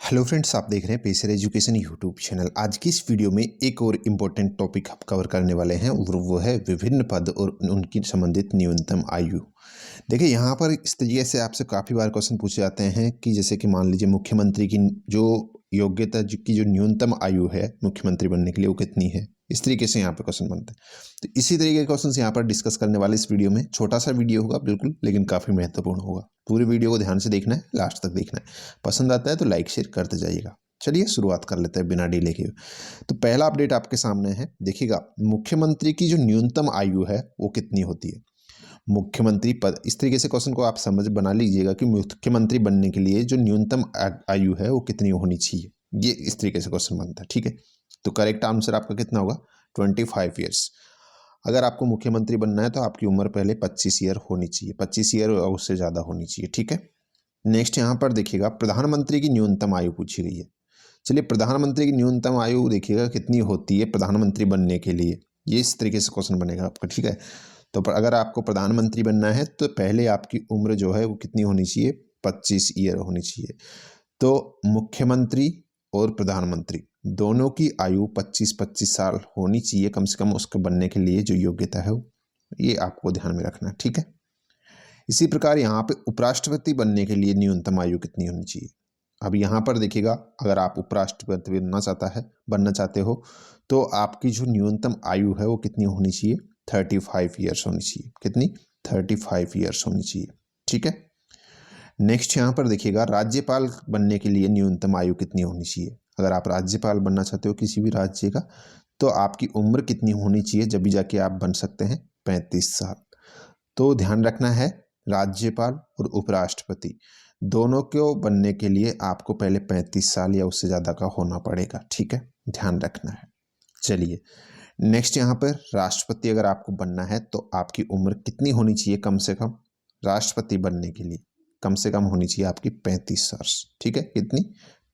Hello friends, आप देख रहे हैं पेसर एजुकेशन यूट्यूब चैनल। आज की इस वीडियो में एक और इम्पोर्टेंट टॉपिक हम कवर करने वाले हैं और वो है विभिन्न पद और उनकी संबंधित न्यूनतम आयु। देखिए, यहाँ पर इस तरीके से आपसे काफ़ी बार क्वेश्चन पूछे जाते हैं कि जैसे कि मान लीजिए मुख्यमंत्री की जो योग्यता की जो न्यूनतम आयु है मुख्यमंत्री बनने के लिए वो कितनी है। इस तरीके से यहाँ पर क्वेश्चन बनते हैं। तो इसी तरीके के क्वेश्चन यहाँ पर डिस्कस करने वाले इस वीडियो में। छोटा सा वीडियो होगा बिल्कुल, लेकिन काफ़ी महत्वपूर्ण होगा। पूरी वीडियो को ध्यान से देखना है, लास्ट तक देखना है। पसंद आता है तो लाइक शेयर करते जाइएगा। चलिए शुरुआत कर लेते हैं बिना डिले के। तो पहला अपडेट आपके सामने है, देखिएगा मुख्यमंत्री की जो न्यूनतम आयु है वो कितनी होती है। मुख्यमंत्री पद, इस तरीके से क्वेश्चन को आप समझ बना लीजिएगा कि मुख्यमंत्री बनने के लिए जो न्यूनतम आयु है वो कितनी होनी चाहिए। ये इस तरीके से क्वेश्चन बनता है, ठीक है। तो करेक्ट आंसर आपका कितना होगा, 25 ईयर्स। अगर आपको मुख्यमंत्री बनना है तो आपकी उम्र पहले 25 ईयर होनी चाहिए, 25 ईयर और उससे ज़्यादा होनी चाहिए, ठीक है। नेक्स्ट यहाँ पर देखिएगा प्रधानमंत्री की न्यूनतम आयु पूछी गई है। चलिए, प्रधानमंत्री की न्यूनतम आयु देखिएगा कितनी होती है प्रधानमंत्री बनने के लिए। ये इस तरीके से क्वेश्चन बनेगा आपका, ठीक है। तो अगर आपको प्रधानमंत्री बनना है तो पहले आपकी उम्र जो है वो कितनी होनी चाहिए, 25 ईयर होनी चाहिए। तो मुख्यमंत्री और प्रधानमंत्री दोनों की आयु 25-25 साल होनी चाहिए कम से कम उसके बनने के लिए जो योग्यता है ये आपको ध्यान में रखना है, ठीक है। इसी प्रकार यहाँ पे उपराष्ट्रपति बनने के लिए न्यूनतम आयु कितनी होनी चाहिए। अब यहाँ पर देखिएगा, अगर आप उपराष्ट्रपति बनना चाहते हो तो आपकी जो न्यूनतम आयु है वो कितनी होनी चाहिए, 35 ईयर्स होनी चाहिए। कितनी, 35 ईयर्स होनी चाहिए, ठीक है। नेक्स्ट यहाँ पर देखिएगा राज्यपाल बनने के लिए न्यूनतम आयु कितनी होनी चाहिए। अगर आप राज्यपाल बनना चाहते हो किसी भी राज्य का तो आपकी उम्र कितनी होनी चाहिए, जब भी जाके आप बन सकते हैं, 35 साल। तो ध्यान रखना है, राज्यपाल और उपराष्ट्रपति दोनों को बनने के लिए आपको पहले 35 साल या उससे ज़्यादा का होना पड़ेगा, ठीक है, ध्यान रखना है। चलिए नेक्स्ट यहाँ पर राष्ट्रपति अगर आपको बनना है तो आपकी उम्र कितनी होनी चाहिए, कम से कम राष्ट्रपति बनने के लिए कम से कम होनी चाहिए आपकी 35 वर्ष, ठीक है। कितनी,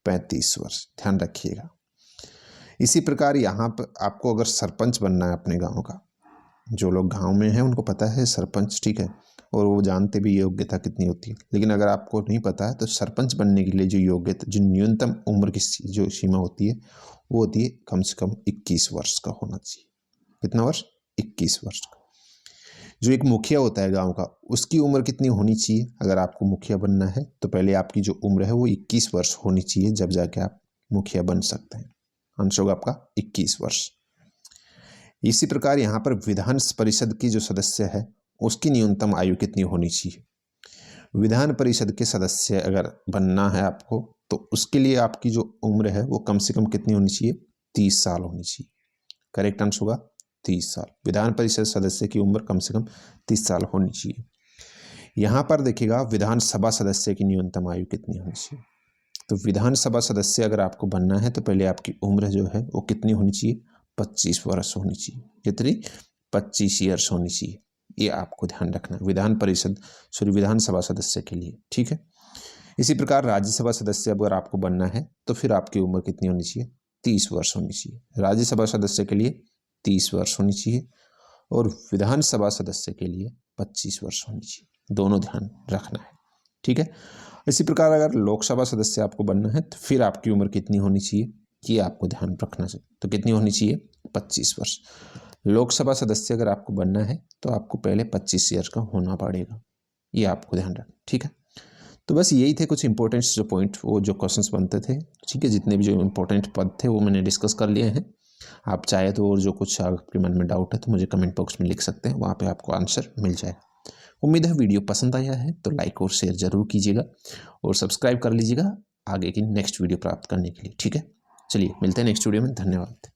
35 वर्ष, ध्यान रखिएगा। इसी प्रकार यहाँ पर आपको अगर सरपंच बनना है अपने गाँव का, जो लोग गांव में हैं उनको पता है सरपंच, ठीक है, और वो जानते भी योग्यता कितनी होती है। लेकिन अगर आपको नहीं पता है तो सरपंच बनने के लिए जो योग्यता, जो न्यूनतम उम्र की जो सीमा होती है वो होती है कम से कम 21 वर्ष का होना चाहिए। कितना वर्ष, 21 वर्ष का। जो एक मुखिया होता है गाँव का, उसकी उम्र कितनी होनी चाहिए। अगर आपको मुखिया बनना है तो पहले आपकी जो उम्र है वो 21 वर्ष होनी चाहिए, जब जाके आप मुखिया बन सकते हैं। आंसर होगा आपका 21 वर्ष। इसी प्रकार यहाँ पर विधान परिषद की जो सदस्य है उसकी न्यूनतम आयु कितनी होनी चाहिए। विधान परिषद के सदस्य अगर बनना है आपको तो उसके लिए आपकी जो उम्र है वो कम से कम कितनी होनी चाहिए, 30 साल होनी चाहिए। करेक्ट आंसर होगा 30 साल। विधान परिषद सदस्य की उम्र कम से कम 30 साल होनी चाहिए। यहाँ पर देखिएगा विधानसभा सदस्य की न्यूनतम आयु कितनी होनी चाहिए। तो विधानसभा सदस्य अगर आपको बनना है तो पहले आपकी उम्र जो है वो कितनी होनी चाहिए, 25 वर्ष होनी चाहिए। कितनी, 25 ईयर्स होनी चाहिए। ये आपको ध्यान रखना है विधानसभा सदस्य के लिए, ठीक है। इसी प्रकार राज्यसभा सदस्य अगर आपको बनना है तो फिर आपकी उम्र कितनी होनी चाहिए, 30 वर्ष होनी चाहिए। राज्यसभा सदस्य के लिए 30 वर्ष होनी चाहिए और विधानसभा सदस्य के लिए 25 वर्ष होनी चाहिए। दोनों ध्यान रखना है, ठीक है। इसी प्रकार अगर लोकसभा सदस्य आपको बनना है तो फिर आपकी उम्र कितनी होनी चाहिए, ये आपको ध्यान रखना चाहिए। तो कितनी होनी चाहिए, 25 वर्ष। लोकसभा सदस्य अगर आपको बनना है तो आपको पहले 25 ईयर का होना पड़ेगा, ये आपको ध्यान रखना, ठीक है। तो बस यही थे कुछ इंपॉर्टेंट जो पॉइंट, वो जो क्वेश्चंस बनते थे, ठीक है। जितने भी जो इंपॉर्टेंट पद थे वो मैंने डिस्कस कर लिए हैं। आप चाहे तो और जो कुछ आपके मन में डाउट है तो मुझे कमेंट बॉक्स में लिख सकते हैं, वहाँ पर आपको आंसर मिल जाएगा। उम्मीद है वीडियो पसंद आया है तो लाइक और शेयर जरूर कीजिएगा और सब्सक्राइब कर लीजिएगा आगे की नेक्स्ट वीडियो प्राप्त करने के लिए, ठीक है। चलिए मिलते हैं नेक्स्ट वीडियो में, धन्यवाद।